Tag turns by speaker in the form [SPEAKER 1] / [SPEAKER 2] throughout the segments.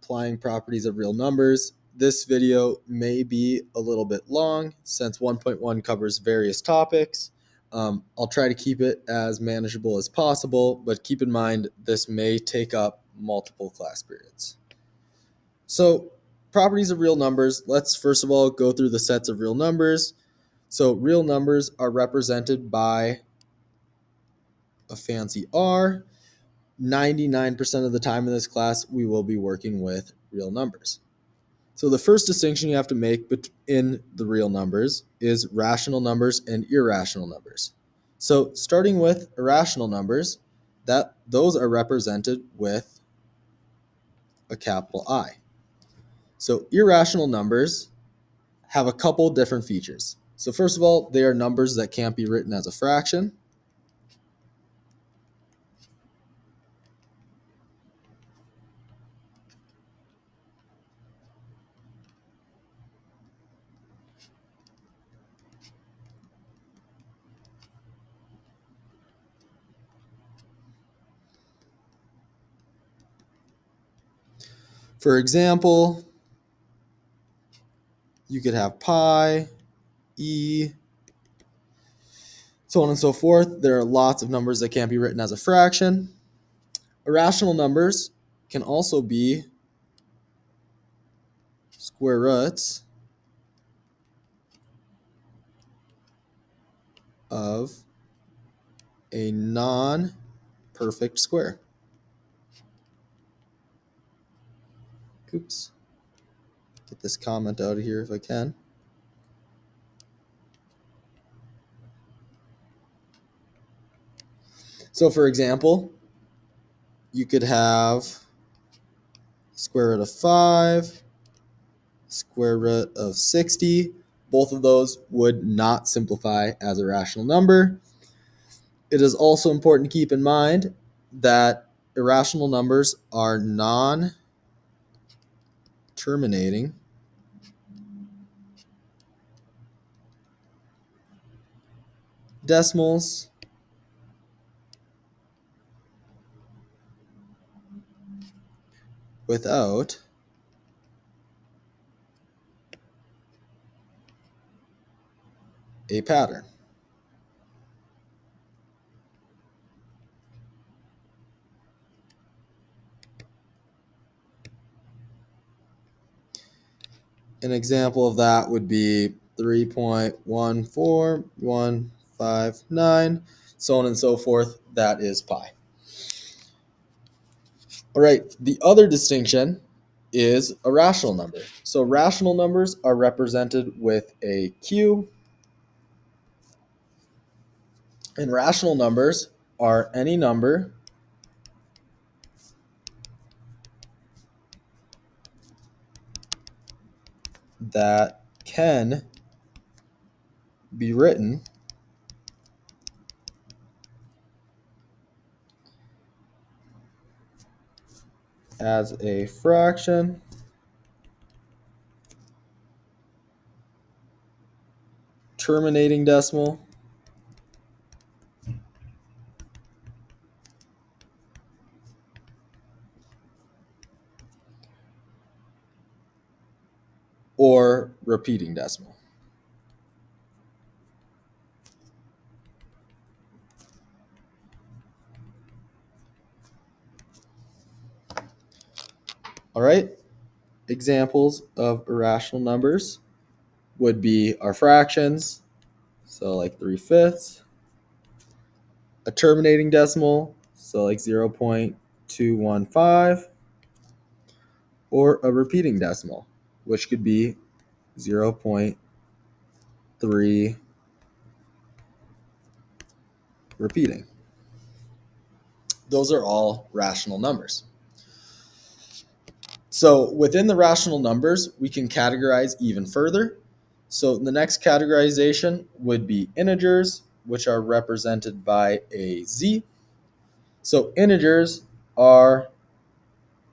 [SPEAKER 1] applying properties of real numbers. This video may be a little bit long since 1.1 covers various topics. I'll try to keep it as manageable as possible, but keep in mind this may take up multiple class periods. So, properties of real numbers. Let's first of all go through the sets of real numbers. So, real numbers are represented by a fancy R. 99% of the time in this class, we will be working with real numbers. So the first distinction you have to make in the real numbers is rational numbers and irrational numbers. So starting with irrational numbers, those are represented with a capital I. So irrational numbers have a couple different features. So first of all, they are numbers that can't be written as a fraction. For example, you could have pi, e, so on and so forth. There are lots of numbers that can't be written as a fraction. Irrational numbers can also be square roots of a non-perfect square. Oops. Get this comment out of here if I can. So for example, you could have square root of 5, square root of 60. Both of those would not simplify as a rational number. It is also important to keep in mind that irrational numbers are non-terminating decimals without a pattern. An example of that would be 3.14159, so on and so forth. That is pi. All right, the other distinction is a rational number. So rational numbers are represented with a Q, and rational numbers are any number that can be written as a fraction terminating decimal or repeating decimal. All right, examples of irrational numbers would be our fractions, so like 3/5, a terminating decimal, so like 0.215, or a repeating decimal, which could be 0.3 repeating. Those are all rational numbers. So within the rational numbers, we can categorize even further. So the next categorization would be integers, which are represented by a z. So integers are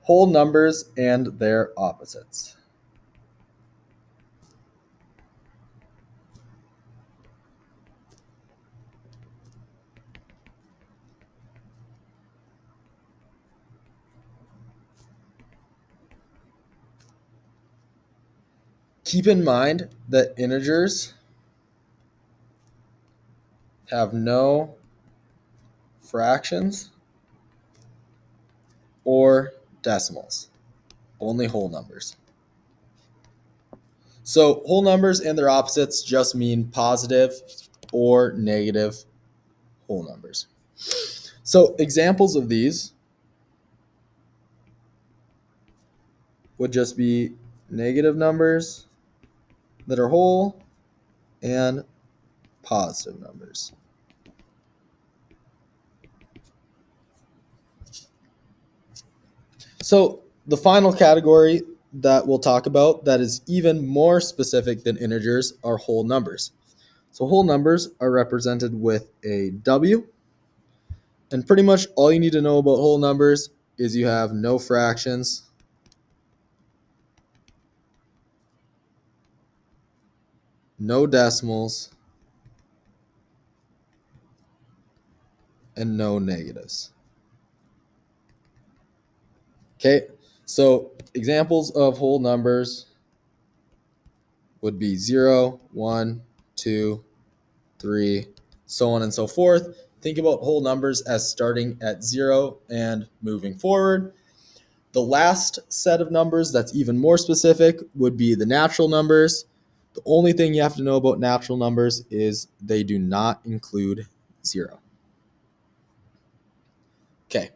[SPEAKER 1] whole numbers and their opposites. Keep in mind that integers have no fractions or decimals, only whole numbers. So whole numbers and their opposites just mean positive or negative whole numbers. So examples of these would just be negative numbers that are whole and positive numbers. So the final category that we'll talk about that is even more specific than integers are whole numbers. So whole numbers are represented with a W, and pretty much all you need to know about whole numbers is you have no fractions, no decimals, and no negatives. Okay, so examples of whole numbers would be 0, 1, 2, 3, so on and so forth. Think about whole numbers as starting at 0 and moving forward. The last set of numbers that's even more specific would be the natural numbers. The only thing you have to know about natural numbers is they do not include 0. Okay,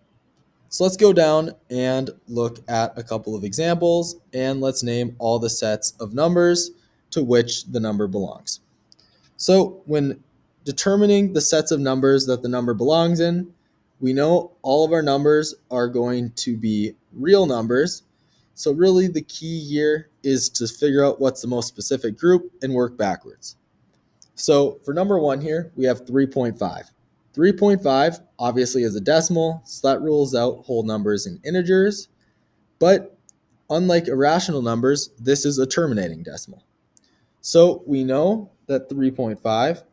[SPEAKER 1] so let's go down and look at a couple of examples, and let's name all the sets of numbers to which the number belongs. So when determining the sets of numbers that the number belongs in, we know all of our numbers are going to be real numbers. So really the key here is to figure out what's the most specific group and work backwards. So for number 1 here, we have 3.5. 3.5 obviously is a decimal, so that rules out whole numbers and integers. But unlike irrational numbers, this is a terminating decimal. So we know that 3.5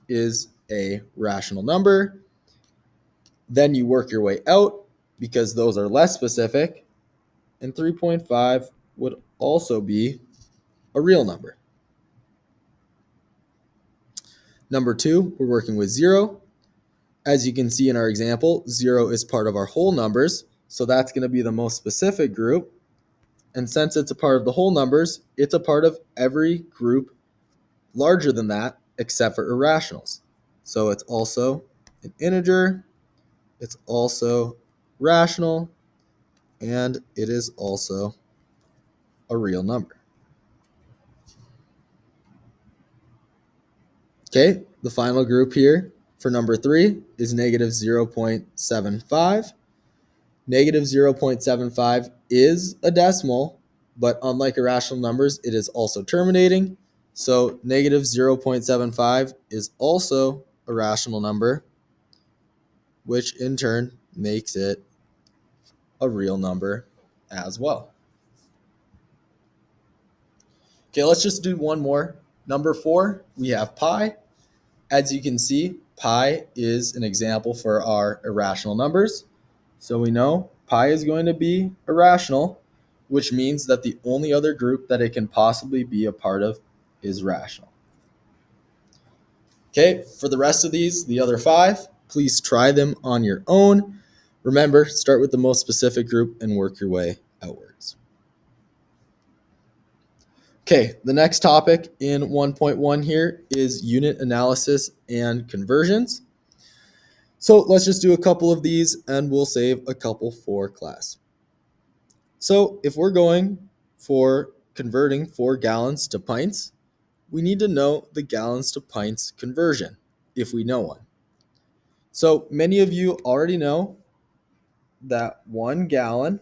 [SPEAKER 1] is a rational number. Then you work your way out because those are less specific. And 3.5 would also be a real number. Number 2, we're working with 0. As you can see in our example, 0 is part of our whole numbers. So that's going to be the most specific group. And since it's a part of the whole numbers, it's a part of every group larger than that except for irrationals. So it's also an integer, it's also rational, and it is also a real number. Okay, the final group here for number 3 is negative 0.75. Negative 0.75 is a decimal, but unlike irrational numbers, it is also terminating. So negative 0.75 is also a rational number, which in turn makes it a real number as well. Okay, let's just do one more. Number 4, we have pi. As you can see, pi is an example for our irrational numbers. So we know pi is going to be irrational, which means that the only other group that it can possibly be a part of is rational. Okay, for the rest of these, the other 5, please try them on your own. Remember, start with the most specific group and work your way outwards. Okay, the next topic in 1.1 here is unit analysis and conversions. So let's just do a couple of these and we'll save a couple for class. So if we're going for converting 4 gallons to pints, we need to know the gallons to pints conversion, if we know one. So many of you already know that 1 gallon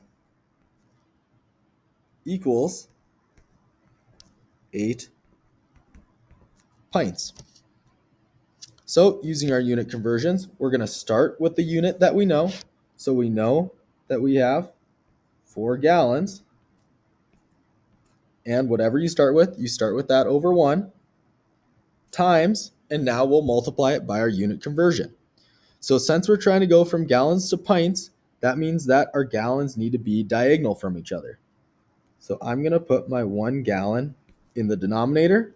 [SPEAKER 1] equals 8 pints. So using our unit conversions, we're going to start with the unit that we know. So we know that we have 4 gallons. And whatever you start with that over 1 times, and now we'll multiply it by our unit conversion. So since we're trying to go from gallons to pints, that means that our gallons need to be diagonal from each other. So I'm going to put my 1 gallon in the denominator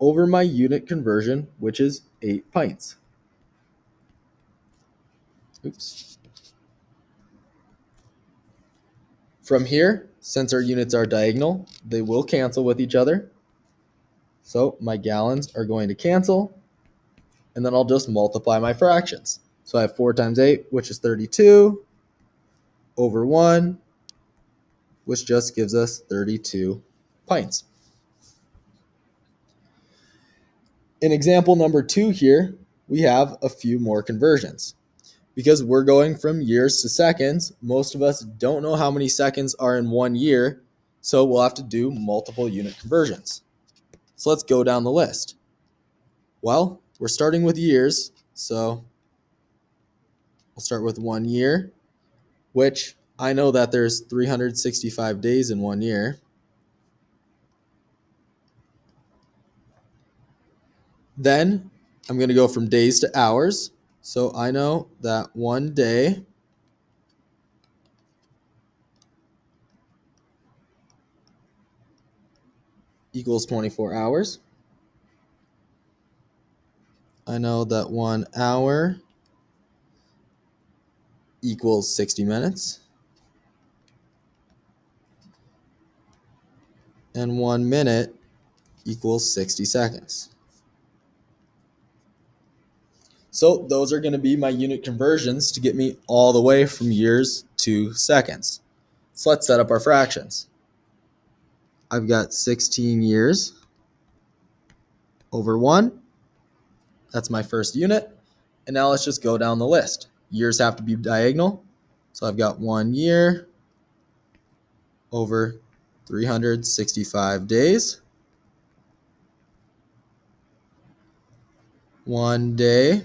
[SPEAKER 1] over my unit conversion, which is 8 pints. Oops. From here, since our units are diagonal, they will cancel with each other. So my gallons are going to cancel, and then I'll just multiply my fractions. So I have 4 times 8, which is 32, over 1, which just gives us 32 pints. In example number 2 here, we have a few more conversions. Because we're going from years to seconds, most of us don't know how many seconds are in 1 year, so we'll have to do multiple unit conversions. So let's go down the list. Well, we're starting with years, so we'll start with 1 year, which I know that there's 365 days in 1 year. Then I'm going to go from days to hours. So I know that 1 day equals 24 hours. I know that 1 hour equals 60 minutes. And 1 minute equals 60 seconds. So those are going to be my unit conversions to get me all the way from years to seconds. So let's set up our fractions. I've got 16 years over 1. That's my first unit. And now let's just go down the list. Years have to be diagonal. So I've got 1 year over 365 days. 1 day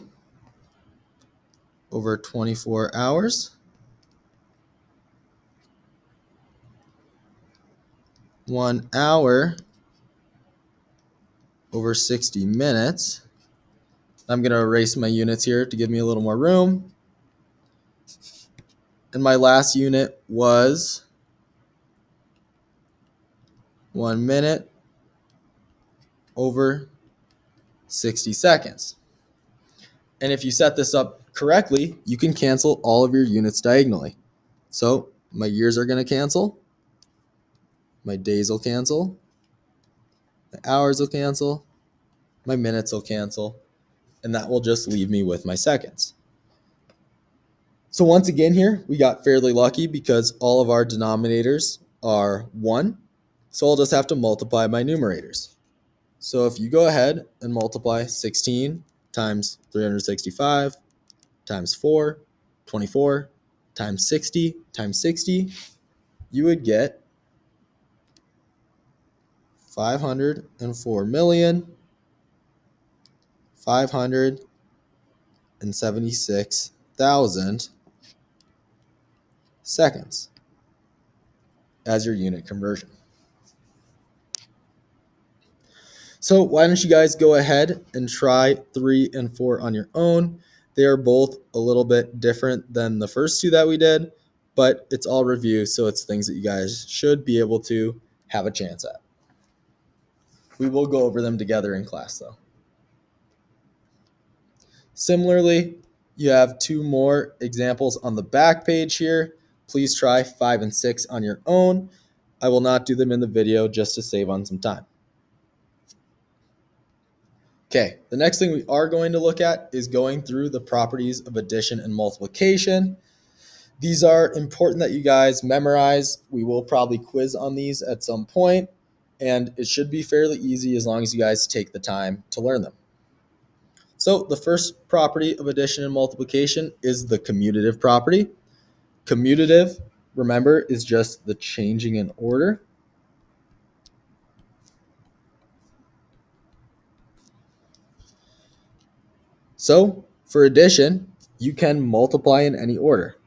[SPEAKER 1] over 24 hours. 1 hour over 60 minutes. I'm going to erase my units here to give me a little more room. And my last unit was 1 minute over 60 seconds. And if you set this up correctly, you can cancel all of your units diagonally. So my years are going to cancel. My days will cancel. My hours will cancel. My minutes will cancel. And that will just leave me with my seconds. So once again here, we got fairly lucky because all of our denominators are 1. So I'll just have to multiply my numerators. So if you go ahead and multiply 16 times 365 times 4, 24, times 60, you would get 504,576,000 seconds as your unit conversion. So why don't you guys go ahead and try 3 and 4 on your own. They are both a little bit different than the first two that we did, but it's all review, so it's things that you guys should be able to have a chance at. We will go over them together in class though. Similarly, you have 2 more examples on the back page here. Please try 5 and 6 on your own. I will not do them in the video just to save on some time. Okay, the next thing we are going to look at is going through the properties of addition and multiplication. These are important that you guys memorize. We will probably quiz on these at some point, and it should be fairly easy as long as you guys take the time to learn them. So the first property of addition and multiplication is the commutative property. Commutative, remember, is just the changing in order. So for addition, you can multiply in any order.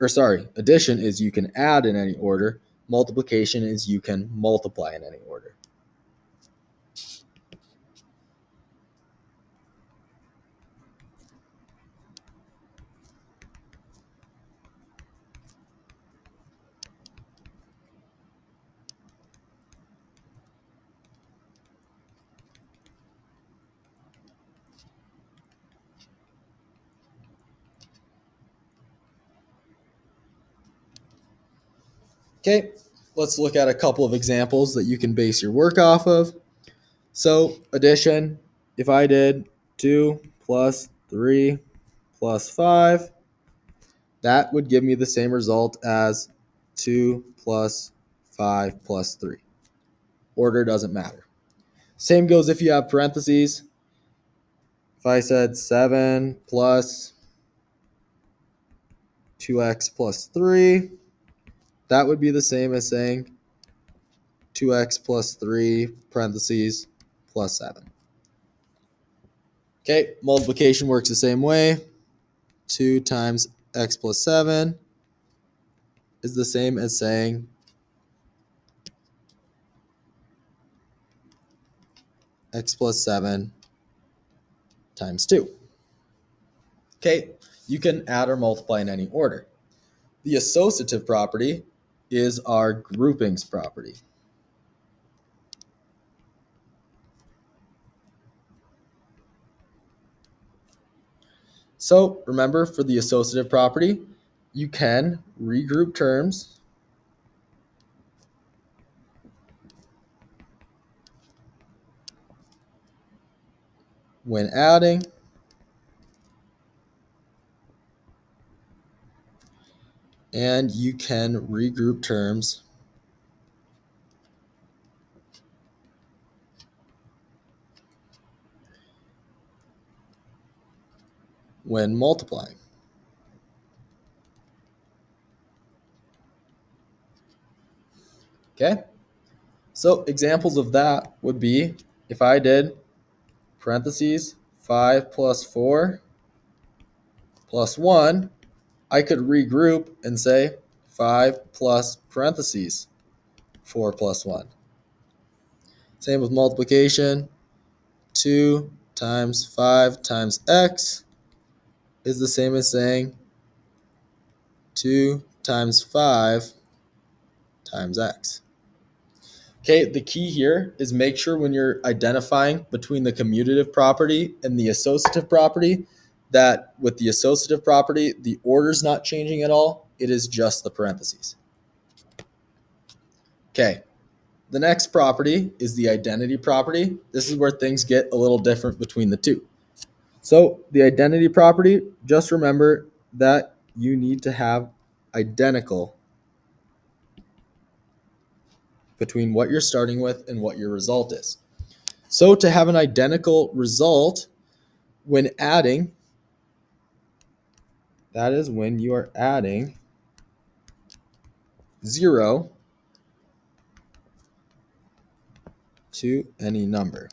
[SPEAKER 1] Addition is you can add in any order. Multiplication is you can multiply in any order. Okay, let's look at a couple of examples that you can base your work off of. So addition, if I did 2 plus 3 plus 5, that would give me the same result as 2 plus 5 plus 3. Order doesn't matter. Same goes if you have parentheses. If I said 7 plus 2x plus 3, that would be the same as saying 2x plus 3 parentheses plus 7. Okay, multiplication works the same way. 2 times x plus 7 is the same as saying x plus 7 times 2. Okay, you can add or multiply in any order. The associative property is our groupings property. So remember, for the associative property, you can regroup terms when adding, and you can regroup terms when multiplying. Okay, so examples of that would be if I did parentheses 5 plus 4 plus 1, I could regroup and say 5 plus parentheses 4 plus 1. Same with multiplication. 2 times 5 times x is the same as saying 2 times 5 times x. Okay, the key here is make sure when you're identifying between the commutative property and the associative property that with the associative property, the order's not changing at all. It is just the parentheses. Okay, the next property is the identity property. This is where things get a little different between the two. So the identity property, just remember that you need to have identical between what you're starting with and what your result is. So to have an identical result when adding, that is when you are adding 0 to any number.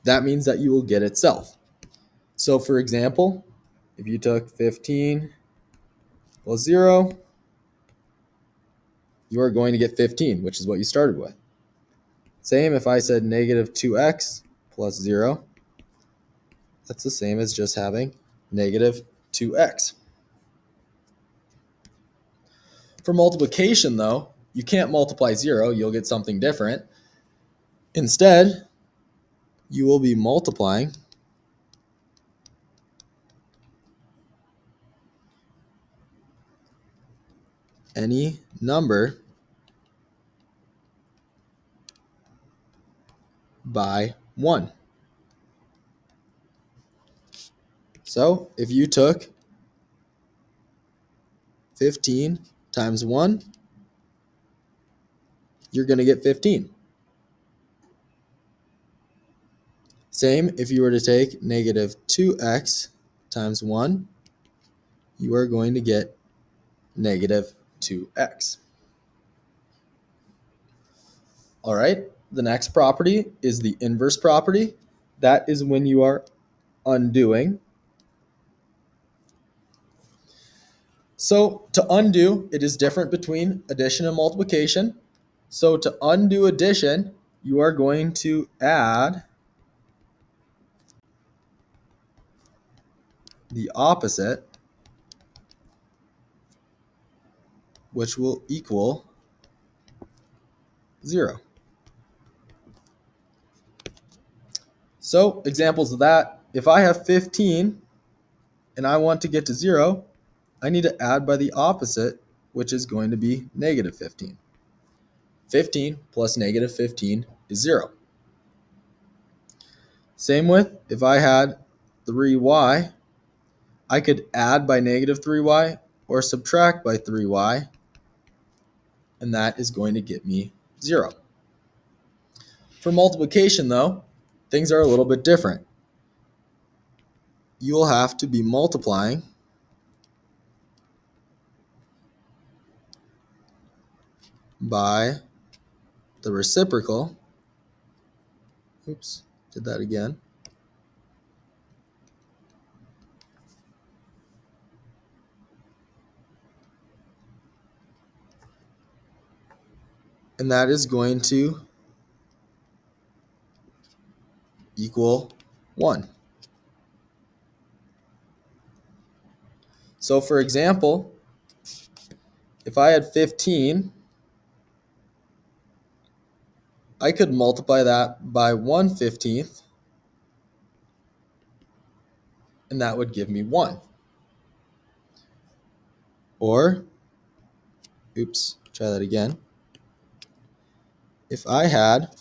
[SPEAKER 1] That means that you will get itself. So for example, if you took 15 plus 0, you are going to get 15, which is what you started with. Same if I said negative 2x plus 0, that's the same as just having negative 2x. For multiplication, though, you can't multiply 0. You'll get something different. Instead, you will be multiplying any number by 1. So if you took 15 times 1, you're going to get 15. Same if you were to take negative 2x times 1, you are going to get negative 2x. All right, the next property is the inverse property. That is when you are undoing. So to undo, it is different between addition and multiplication. So to undo addition, you are going to add the opposite, which will equal 0. So examples of that, if I have 15 and I want to get to 0, I need to add by the opposite, which is going to be negative 15. 15 plus negative 15 is 0. Same with if I had 3y, I could add by negative 3y or subtract by 3y, and that is going to get me 0. For multiplication, though, things are a little bit different. You'll have to be multiplying by the reciprocal. Oops, did that again. And that is going to equal 1. So for example, if I had 15, I could multiply that by 1/15, and that would give me 1. Or, oops, try that again. If I had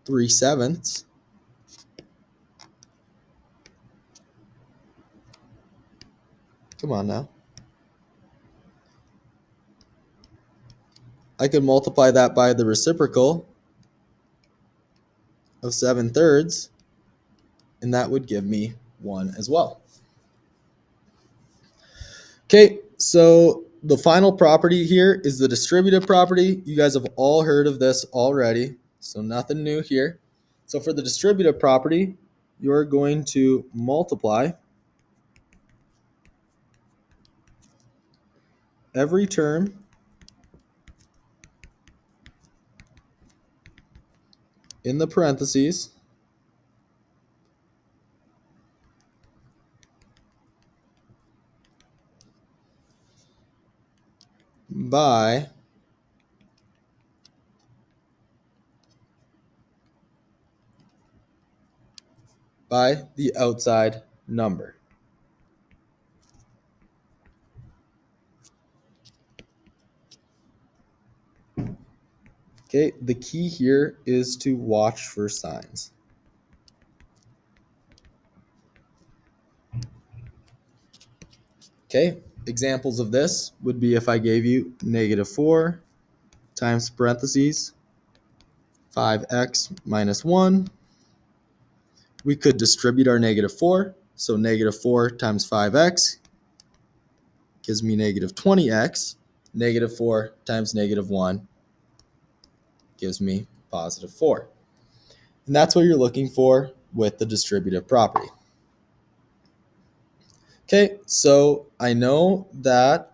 [SPEAKER 1] 3/7, come on now, I could multiply that by the reciprocal of 7/3, and that would give me 1 as well. Okay, so the final property here is the distributive property. You guys have all heard of this already, so nothing new here. So for the distributive property, you're going to multiply every term in the parentheses by the outside number. Okay, the key here is to watch for signs. Okay, examples of this would be if I gave you -4 times parentheses 5x minus 1. We could distribute our -4. So -4 times 5x gives me -20x. -4 times -1 gives me +4. And that's what you're looking for with the distributive property. Okay, so I know that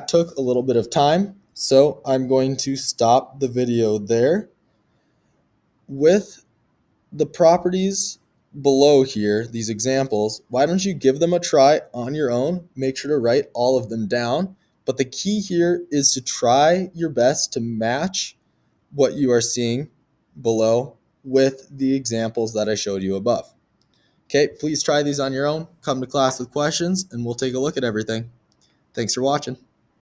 [SPEAKER 1] took a little bit of time, so I'm going to stop the video there. With the properties below here, these examples, why don't you give them a try on your own? Make sure to write all of them down. But the key here is to try your best to match what you are seeing below with the examples that I showed you above. Okay, please try these on your own. Come to class with questions and we'll take a look at everything. Thanks for watching.